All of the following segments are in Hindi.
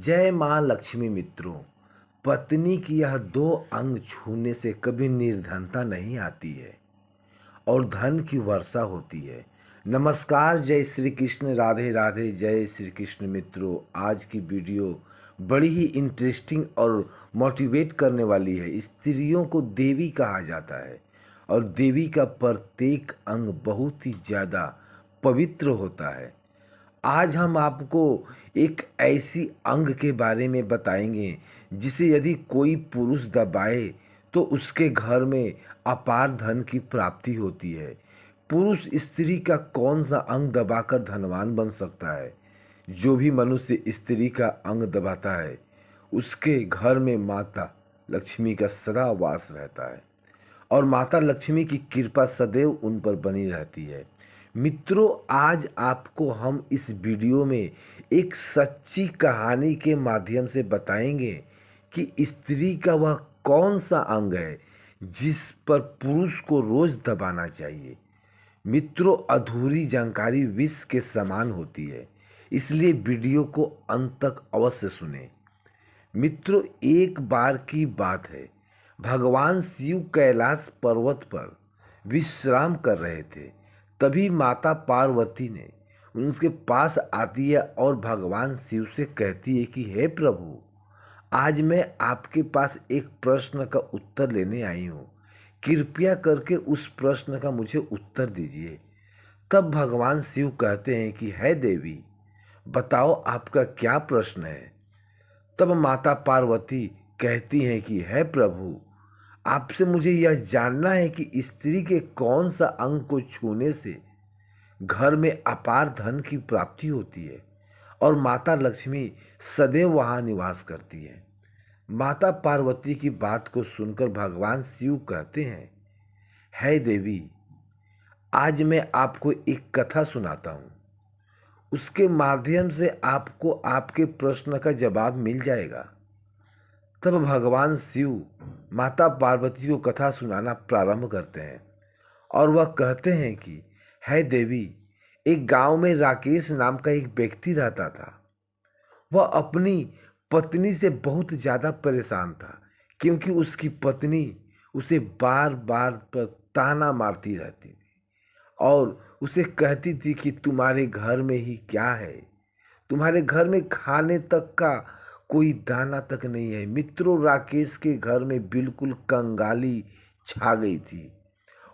जय माँ लक्ष्मी मित्रों। पत्नी की यह दो अंग छूने से कभी निर्धनता नहीं आती है और धन की वर्षा होती है। नमस्कार, जय श्री कृष्ण, राधे राधे, जय श्री कृष्ण मित्रों। आज की वीडियो बड़ी ही इंटरेस्टिंग और मोटिवेट करने वाली है। स्त्रियों को देवी कहा जाता है और देवी का प्रत्येक अंग बहुत ही ज़्यादा पवित्र होता है। आज हम आपको एक ऐसी अंग के बारे में बताएंगे जिसे यदि कोई पुरुष दबाए तो उसके घर में अपार धन की प्राप्ति होती है। पुरुष स्त्री का कौन सा अंग दबाकर धनवान बन सकता है? जो भी मनुष्य स्त्री का अंग दबाता है उसके घर में माता लक्ष्मी का सदा वास रहता है और माता लक्ष्मी की कृपा सदैव उन पर बनी रहती है। मित्रों, आज आपको हम इस वीडियो में एक सच्ची कहानी के माध्यम से बताएंगे कि स्त्री का वह कौन सा अंग है जिस पर पुरुष को रोज दबाना चाहिए। मित्रों, अधूरी जानकारी विष के समान होती है, इसलिए वीडियो को अंत तक अवश्य सुनें। मित्रों, एक बार की बात है, भगवान शिव कैलाश पर्वत पर विश्राम कर रहे थे। तभी माता पार्वती ने उनके पास आती है और भगवान शिव से कहती है कि हे प्रभु, आज मैं आपके पास एक प्रश्न का उत्तर लेने आई हूँ। कृपया करके उस प्रश्न का मुझे उत्तर दीजिए। तब भगवान शिव कहते हैं कि हे देवी, बताओ आपका क्या प्रश्न है। तब माता पार्वती कहती हैं कि हे प्रभु, आपसे मुझे यह जानना है कि स्त्री के कौन सा अंग को छूने से घर में अपार धन की प्राप्ति होती है और माता लक्ष्मी सदैव वहाँ निवास करती है। माता पार्वती की बात को सुनकर भगवान शिव कहते हैं, हे देवी, आज मैं आपको एक कथा सुनाता हूँ। उसके माध्यम से आपको आपके प्रश्न का जवाब मिल जाएगा। तब भगवान शिव माता पार्वती को कथा सुनाना प्रारंभ करते हैं और वह कहते हैं कि हे देवी, एक गांव में राकेश नाम का एक व्यक्ति रहता था। वह अपनी पत्नी से बहुत ज़्यादा परेशान था क्योंकि उसकी पत्नी उसे बार बार ताना मारती रहती थी और उसे कहती थी कि तुम्हारे घर में ही क्या है, तुम्हारे घर में खाने तक का कोई दाना तक नहीं है। मित्रों, राकेश के घर में बिल्कुल कंगाली छा गई थी।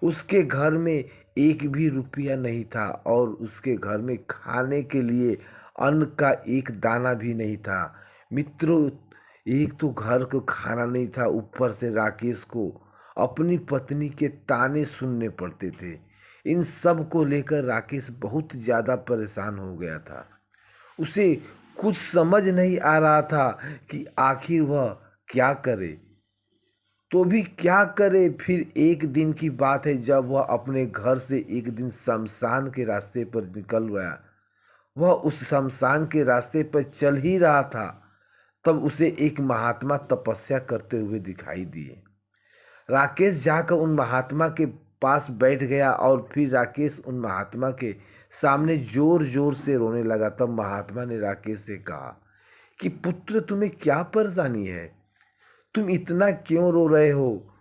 उसके घर में एक भी रुपया नहीं था और उसके घर में खाने के लिए अन्न का एक दाना भी नहीं था। मित्रों, एक तो घर को खाना नहीं था, ऊपर से राकेश को अपनी पत्नी के ताने सुनने पड़ते थे। इन सब को लेकर राकेश बहुत ज़्यादा परेशान हो गया था। उसे कुछ समझ नहीं आ रहा था कि आखिर वह क्या करे, तो भी क्या करे। फिर एक दिन की बात है, जब वह अपने घर से एक दिन शमशान के रास्ते पर निकल गया। वह उस शमशान के रास्ते पर चल ही रहा था, तब उसे एक महात्मा तपस्या करते हुए दिखाई दिए। राकेश जाकर उन महात्मा के पास बैठ गया और फिर राकेश उन महात्मा के सामने जोर जोर से रोने लगा। तब महात्मा ने राकेश से कहा कि पुत्र, तुम्हें क्या परेशानी है, तुम इतना क्यों रो रहे हो।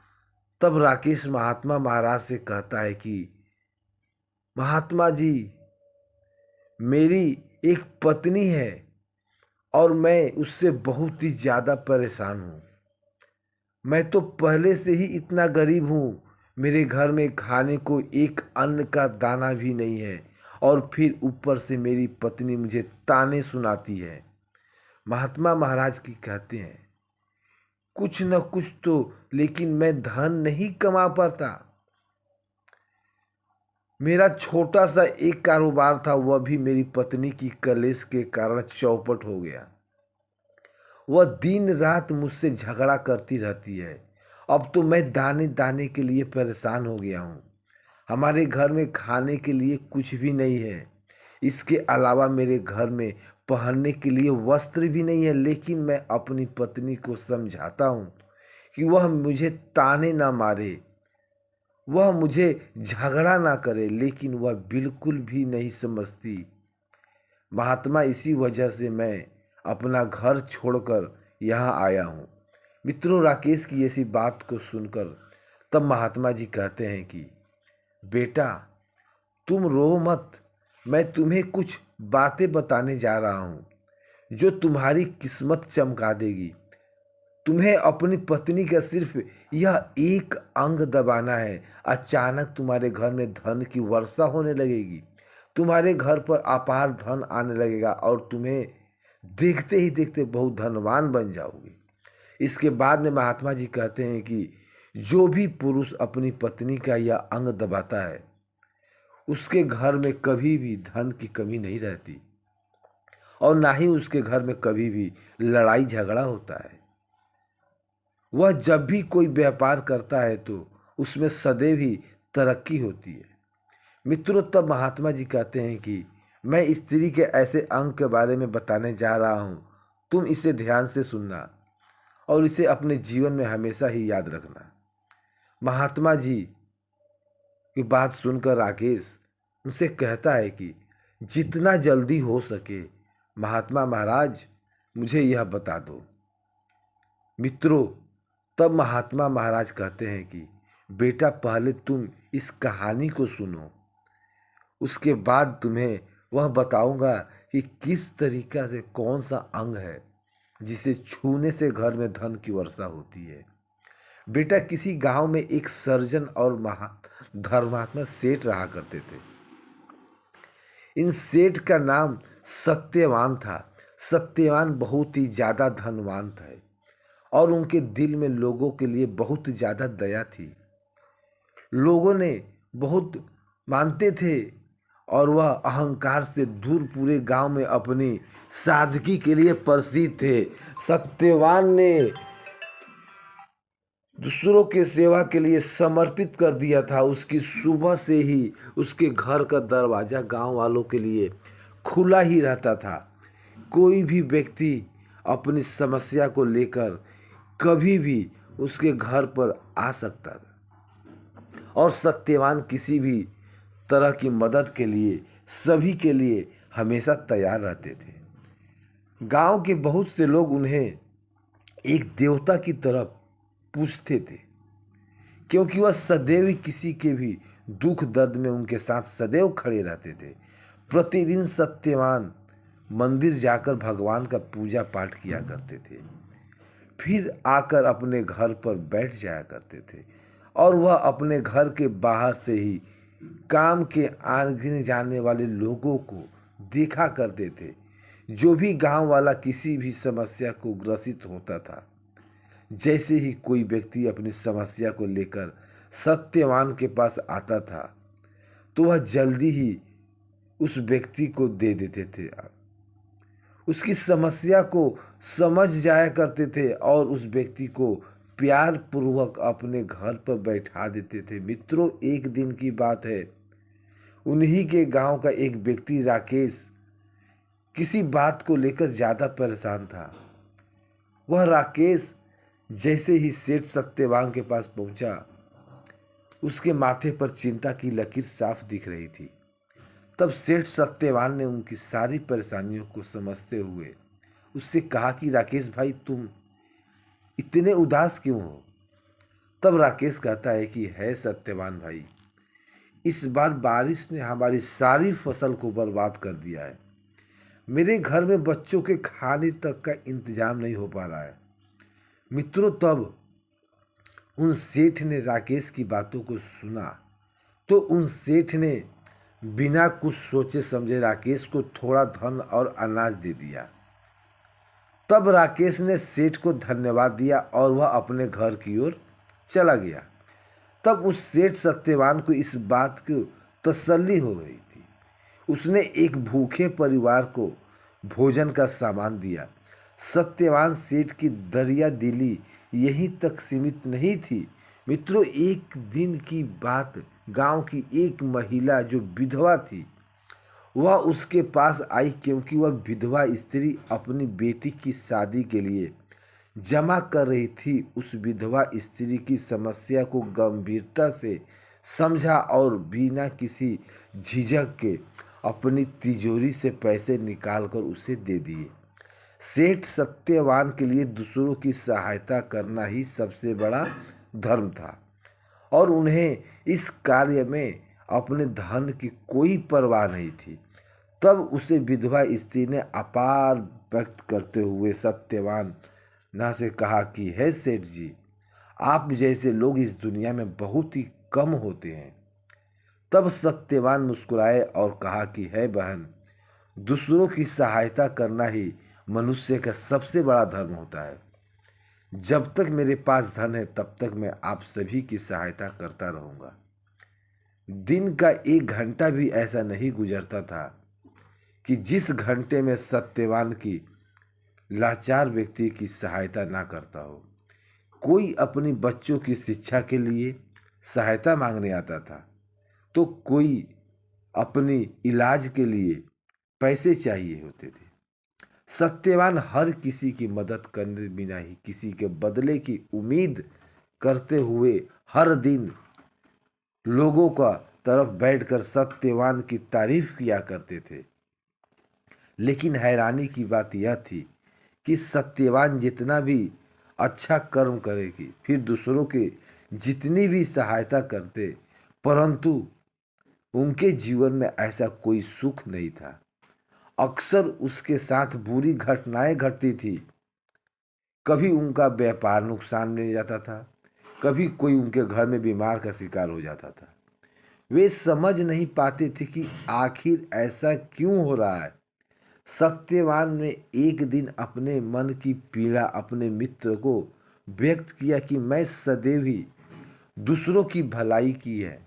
तब राकेश महात्मा महाराज से कहता है कि महात्मा जी, मेरी एक पत्नी है और मैं उससे बहुत ही ज़्यादा परेशान हूँ। मैं तो पहले से ही इतना गरीब हूँ, मेरे घर में खाने को एक अन्न का दाना भी नहीं है और फिर ऊपर से मेरी पत्नी मुझे ताने सुनाती है। महात्मा महाराज की कहते हैं, कुछ न कुछ तो, लेकिन मैं धन नहीं कमा पाता। मेरा छोटा सा एक कारोबार था, वह भी मेरी पत्नी की कलेश के कारण चौपट हो गया। वह दिन रात मुझसे झगड़ा करती रहती है। अब तो मैं दाने दाने के लिए परेशान हो गया हूँ। हमारे घर में खाने के लिए कुछ भी नहीं है। इसके अलावा मेरे घर में पहनने के लिए वस्त्र भी नहीं है। लेकिन मैं अपनी पत्नी को समझाता हूँ कि वह मुझे ताने ना मारे, वह मुझे झगड़ा ना करे, लेकिन वह बिल्कुल भी नहीं समझती। महात्मा, इसी वजह से मैं अपना घर छोड़कर यहाँ आया हूँ। मित्रों, राकेश की ऐसी बात को सुनकर तब महात्मा जी कहते हैं कि बेटा, तुम रो मत, मैं तुम्हें कुछ बातें बताने जा रहा हूँ जो तुम्हारी किस्मत चमका देगी। तुम्हें अपनी पत्नी का सिर्फ यह एक अंग दबाना है, अचानक तुम्हारे घर में धन की वर्षा होने लगेगी। तुम्हारे घर पर अपार धन आने लगेगा और तुम्हें देखते ही देखते बहुत धनवान बन जाओगे। इसके बाद में महात्मा जी कहते हैं कि जो भी पुरुष अपनी पत्नी का यह अंग दबाता है उसके घर में कभी भी धन की कमी नहीं रहती और ना ही उसके घर में कभी भी लड़ाई झगड़ा होता है। वह जब भी कोई व्यापार करता है तो उसमें सदैव ही तरक्की होती है। मित्रों, तब महात्मा जी कहते हैं कि मैं स्त्री के ऐसे अंग के बारे में बताने जा रहा हूँ, तुम इसे ध्यान से सुनना और इसे अपने जीवन में हमेशा ही याद रखना। महात्मा जी की बात सुनकर राकेश उनसे कहता है कि जितना जल्दी हो सके महात्मा महाराज मुझे यह बता दो। मित्रों, तब महात्मा महाराज कहते हैं कि बेटा, पहले तुम इस कहानी को सुनो, उसके बाद तुम्हें वह बताऊंगा कि किस तरीका से कौन सा अंग है जिसे छूने से घर में धन की वर्षा होती है। बेटा, किसी गांव में एक सर्जन और धर्मात्मा सेठ रहा करते थे। इन सेठ का नाम सत्यवान था। सत्यवान बहुत ही ज़्यादा धनवान थे और उनके दिल में लोगों के लिए बहुत ज़्यादा दया थी। लोगों ने बहुत मानते थे और वह अहंकार से दूर पूरे गांव में अपनी सादगी के लिए प्रसिद्ध थे। सत्यवान ने दूसरों के सेवा के लिए समर्पित कर दिया था। उसकी सुबह से ही उसके घर का दरवाज़ा गांव वालों के लिए खुला ही रहता था। कोई भी व्यक्ति अपनी समस्या को लेकर कभी भी उसके घर पर आ सकता था और सत्यवान किसी भी तरह की मदद के लिए सभी के लिए हमेशा तैयार रहते थे। गांव के बहुत से लोग उन्हें एक देवता की तरह पूछते थे क्योंकि वह सदैव किसी के भी दुख दर्द में उनके साथ सदैव खड़े रहते थे। प्रतिदिन सत्यवान मंदिर जाकर भगवान का पूजा पाठ किया करते थे, फिर आकर अपने घर पर बैठ जाया करते थे और वह अपने घर के बाहर से ही काम के आने जाने वाले लोगों को देखा करते थे। जो भी गांव वाला किसी भी समस्या को ग्रसित होता था, जैसे ही कोई व्यक्ति अपनी समस्या को लेकर सत्यवान के पास आता था तो वह जल्दी ही उस व्यक्ति को दे देते थे, उसकी समस्या को समझ जाया करते थे और उस व्यक्ति को प्यार पूर्वक अपने घर पर बैठा देते थे। मित्रों, एक दिन की बात है, उन्हीं के गांव का एक व्यक्ति राकेश किसी बात को लेकर ज़्यादा परेशान था। वह राकेश जैसे ही सेठ सत्यवान के पास पहुंचा, उसके माथे पर चिंता की लकीर साफ दिख रही थी। तब सेठ सत्यवान ने उनकी सारी परेशानियों को समझते हुए उससे कहा कि राकेश भाई, तुम इतने उदास क्यों हो? तब राकेश कहता है कि है सत्यवान भाई, इस बार बारिश ने हमारी सारी फसल को बर्बाद कर दिया है। मेरे घर में बच्चों के खाने तक का इंतजाम नहीं हो पा रहा है। मित्रों, तब उन सेठ ने राकेश की बातों को सुना तो उन सेठ ने बिना कुछ सोचे समझे राकेश को थोड़ा धन और अनाज दे दिया। तब राकेश ने सेठ को धन्यवाद दिया और वह अपने घर की ओर चला गया। तब उस सेठ सत्यवान को इस बात की तसल्ली हो गई थी। उसने एक भूखे परिवार को भोजन का सामान दिया। सत्यवान सेठ की दरिया दिली यहीं तक सीमित नहीं थी। मित्रों, एक दिन की बात, गांव की एक महिला जो विधवा थी वह उसके पास आई क्योंकि वह विधवा स्त्री अपनी बेटी की शादी के लिए जमा कर रही थी। उस विधवा स्त्री की समस्या को गंभीरता से समझा और बिना किसी झिझक के अपनी तिजोरी से पैसे निकालकर उसे दे दिए। सेठ सत्यवान के लिए दूसरों की सहायता करना ही सबसे बड़ा धर्म था और उन्हें इस कार्य में अपने धन की कोई परवाह नहीं थी। तब उसे विधवा स्त्री ने अपार व्यक्त करते हुए सत्यवान ना से कहा कि हे सेठ जी, आप जैसे लोग इस दुनिया में बहुत ही कम होते हैं। तब सत्यवान मुस्कुराए और कहा कि हे बहन, दूसरों की सहायता करना ही मनुष्य का सबसे बड़ा धर्म होता है। जब तक मेरे पास धन है तब तक मैं आप सभी की सहायता करता रहूंगा। दिन का 1 घंटा भी ऐसा नहीं गुजरता था कि जिस घंटे में सत्यवान की लाचार व्यक्ति की सहायता ना करता हो। कोई अपनी बच्चों की शिक्षा के लिए सहायता मांगने आता था तो कोई अपनी इलाज के लिए पैसे चाहिए होते थे। सत्यवान हर किसी की मदद करने बिना ही किसी के बदले की उम्मीद करते हुए हर दिन लोगों का तरफ बैठकर सत्यवान की तारीफ किया करते थे। लेकिन हैरानी की बात यह थी कि सत्यवान जितना भी अच्छा कर्म करेगी फिर दूसरों के जितनी भी सहायता करते, परंतु उनके जीवन में ऐसा कोई सुख नहीं था। अक्सर उसके साथ बुरी घटनाएं घटती थी। कभी उनका व्यापार नुकसान में जाता था, कभी कोई उनके घर में बीमार का शिकार हो जाता था। वे समझ नहीं पाते थे कि आखिर ऐसा क्यों हो रहा है। सत्यवान ने एक दिन अपने मन की पीड़ा अपने मित्र को व्यक्त किया कि मैं सदैव ही दूसरों की भलाई की है,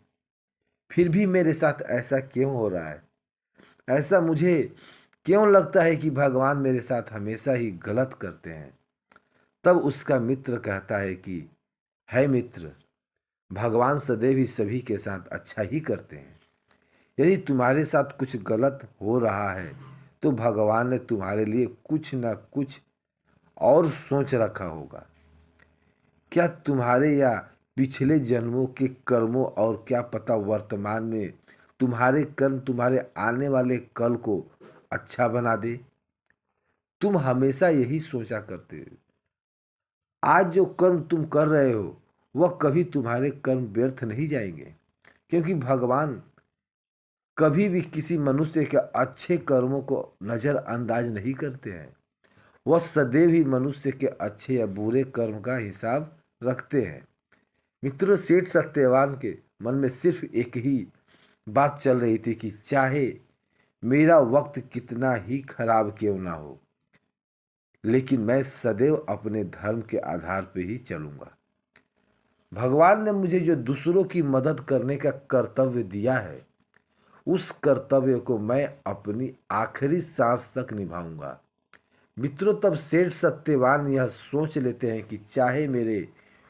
फिर भी मेरे साथ ऐसा क्यों हो रहा है। ऐसा मुझे क्यों लगता है कि भगवान मेरे साथ हमेशा ही गलत करते हैं। तब उसका मित्र कहता है कि है मित्र, भगवान सदैव ही सभी के साथ अच्छा ही करते हैं। यदि तुम्हारे साथ कुछ गलत हो रहा है तो भगवान ने तुम्हारे लिए कुछ न कुछ और सोच रखा होगा। क्या तुम्हारे या पिछले जन्मों के कर्मों और क्या पता वर्तमान में तुम्हारे कर्म तुम्हारे आने वाले कल को अच्छा बना दे। तुम हमेशा यही सोचा करते हो। आज जो कर्म तुम कर रहे हो वह कभी तुम्हारे कर्म व्यर्थ नहीं जाएंगे, क्योंकि भगवान कभी भी किसी मनुष्य के अच्छे कर्मों को नज़रअंदाज नहीं करते हैं। वह सदैव ही मनुष्य के अच्छे या बुरे कर्म का हिसाब रखते हैं। मित्रों, सेठ सत्यवान के मन में सिर्फ एक ही बात चल रही थी कि चाहे मेरा वक्त कितना ही खराब क्यों ना हो, लेकिन मैं सदैव अपने धर्म के आधार पर ही चलूंगा। भगवान ने मुझे जो दूसरों की मदद करने का कर्तव्य दिया है, उस कर्तव्य को मैं अपनी आखिरी सांस तक निभाऊंगा। मित्रों, तब सेठ सत्यवान यह सोच लेते हैं कि चाहे मेरे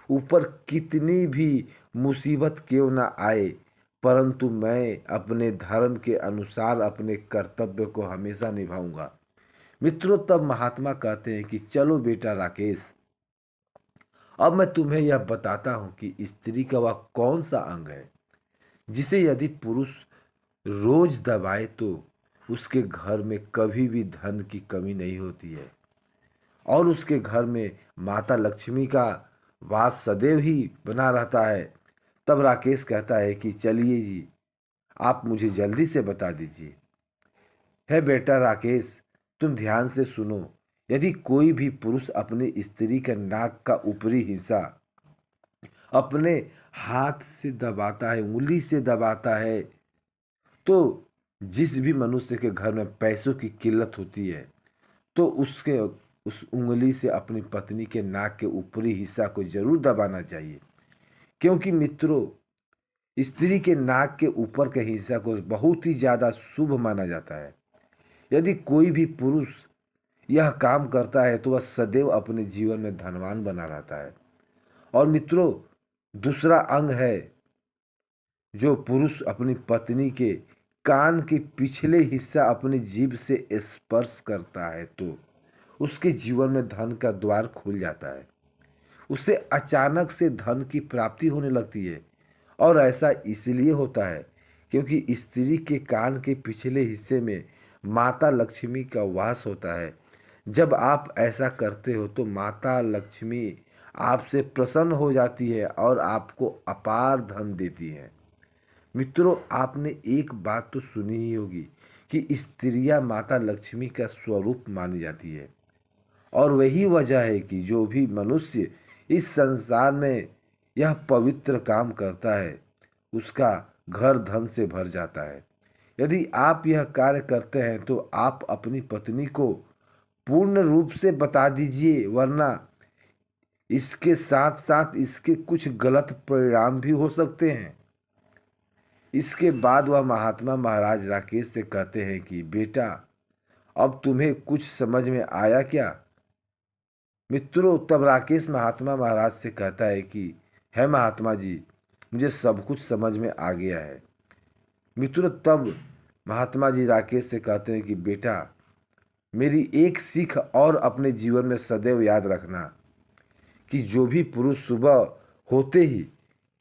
ऊपर कितनी भी मुसीबत क्यों ना आए, परंतु मैं अपने धर्म के अनुसार अपने कर्तव्य को हमेशा निभाऊंगा। मित्रों, तब महात्मा कहते हैं कि चलो बेटा राकेश, अब मैं तुम्हें यह बताता हूं कि स्त्री का वह कौन सा अंग है जिसे यदि पुरुष रोज दबाए तो उसके घर में कभी भी धन की कमी नहीं होती है और उसके घर में माता लक्ष्मी का वास सदैव ही बना रहता है। तब राकेश कहता है कि चलिए जी, आप मुझे जल्दी से बता दीजिए। है बेटा राकेश, तुम ध्यान से सुनो। यदि कोई भी पुरुष अपनी स्त्री के नाक का ऊपरी हिस्सा अपने हाथ से दबाता है, उंगली से दबाता है, तो जिस भी मनुष्य के घर में पैसों की किल्लत होती है तो उसके उस उंगली से अपनी पत्नी के नाक के ऊपरी हिस्सा को जरूर दबाना चाहिए, क्योंकि मित्रों, स्त्री के नाक के ऊपर के हिस्सा को बहुत ही ज़्यादा शुभ माना जाता है। यदि कोई भी पुरुष यह काम करता है तो वह सदैव अपने जीवन में धनवान बना रहता है। और मित्रों, दूसरा अंग है जो पुरुष अपनी पत्नी के कान के पिछले हिस्सा अपनी जीभ से स्पर्श करता है तो उसके जीवन में धन का द्वार खुल जाता है। उसे अचानक से धन की प्राप्ति होने लगती है और ऐसा इसलिए होता है क्योंकि स्त्री के कान के पिछले हिस्से में माता लक्ष्मी का वास होता है, जब आप ऐसा करते हो तो माता लक्ष्मी आपसे प्रसन्न हो जाती है और आपको अपार धन देती है। मित्रों, आपने एक बात तो सुनी ही होगी कि स्त्रियां माता लक्ष्मी का स्वरूप मानी जाती है, और वही वजह है कि जो भी मनुष्य इस संसार में यह पवित्र काम करता है उसका घर धन से भर जाता है। यदि आप यह कार्य करते हैं तो आप अपनी पत्नी को पूर्ण रूप से बता दीजिए, वरना इसके साथ साथ इसके कुछ गलत परिणाम भी हो सकते हैं। इसके बाद वह महात्मा महाराज राकेश से कहते हैं कि बेटा, अब तुम्हें कुछ समझ में आया क्या? मित्रों, तब राकेश महात्मा महाराज से कहता है कि है महात्मा जी, मुझे सब कुछ समझ में आ गया है। मित्रों, तब महात्मा जी राकेश से कहते हैं कि बेटा, मेरी एक सीख और अपने जीवन में सदैव याद रखना कि जो भी पुरुष सुबह होते ही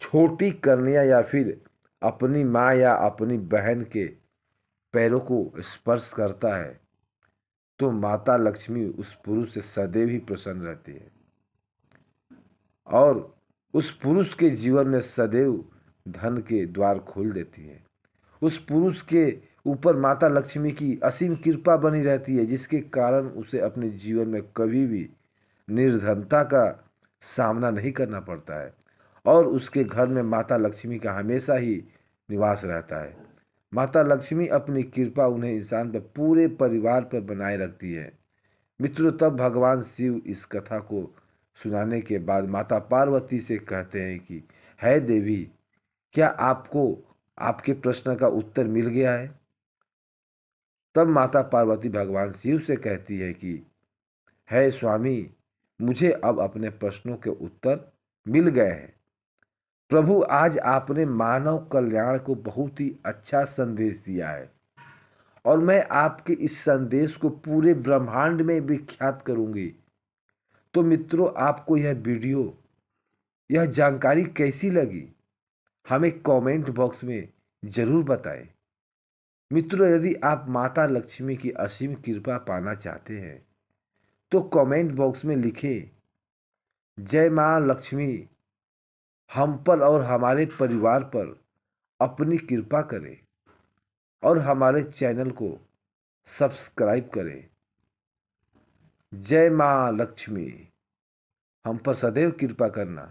छोटी कन्या या फिर अपनी माँ या अपनी बहन के पैरों को स्पर्श करता है तो माता लक्ष्मी उस पुरुष से सदैव ही प्रसन्न रहती है और उस पुरुष के जीवन में सदैव धन के द्वार खोल देती है। उस पुरुष के ऊपर माता लक्ष्मी की असीम कृपा बनी रहती है, जिसके कारण उसे अपने जीवन में कभी भी निर्धनता का सामना नहीं करना पड़ता है और उसके घर में माता लक्ष्मी का हमेशा ही निवास रहता है। माता लक्ष्मी अपनी कृपा उन्हें इंसान पर पूरे परिवार पर बनाए रखती है। मित्रों, तब भगवान शिव इस कथा को सुनाने के बाद माता पार्वती से कहते हैं कि है देवी, क्या आपको आपके प्रश्न का उत्तर मिल गया है? तब माता पार्वती भगवान शिव से कहती है कि है स्वामी, मुझे अब अपने प्रश्नों के उत्तर मिल गए हैं। प्रभु, आज आपने मानव कल्याण को बहुत ही अच्छा संदेश दिया है और मैं आपके इस संदेश को पूरे ब्रह्मांड में विख्यात करूंगी। तो मित्रों, आपको यह वीडियो, यह जानकारी कैसी लगी, हमें कमेंट बॉक्स में जरूर बताएं। मित्रों, यदि आप माता लक्ष्मी की असीम कृपा पाना चाहते हैं तो कमेंट बॉक्स में लिखें, जय माँ लक्ष्मी हम पर और हमारे परिवार पर अपनी कृपा करें और हमारे चैनल को सब्सक्राइब करें। जय माँ लक्ष्मी हम पर सदैव कृपा करना।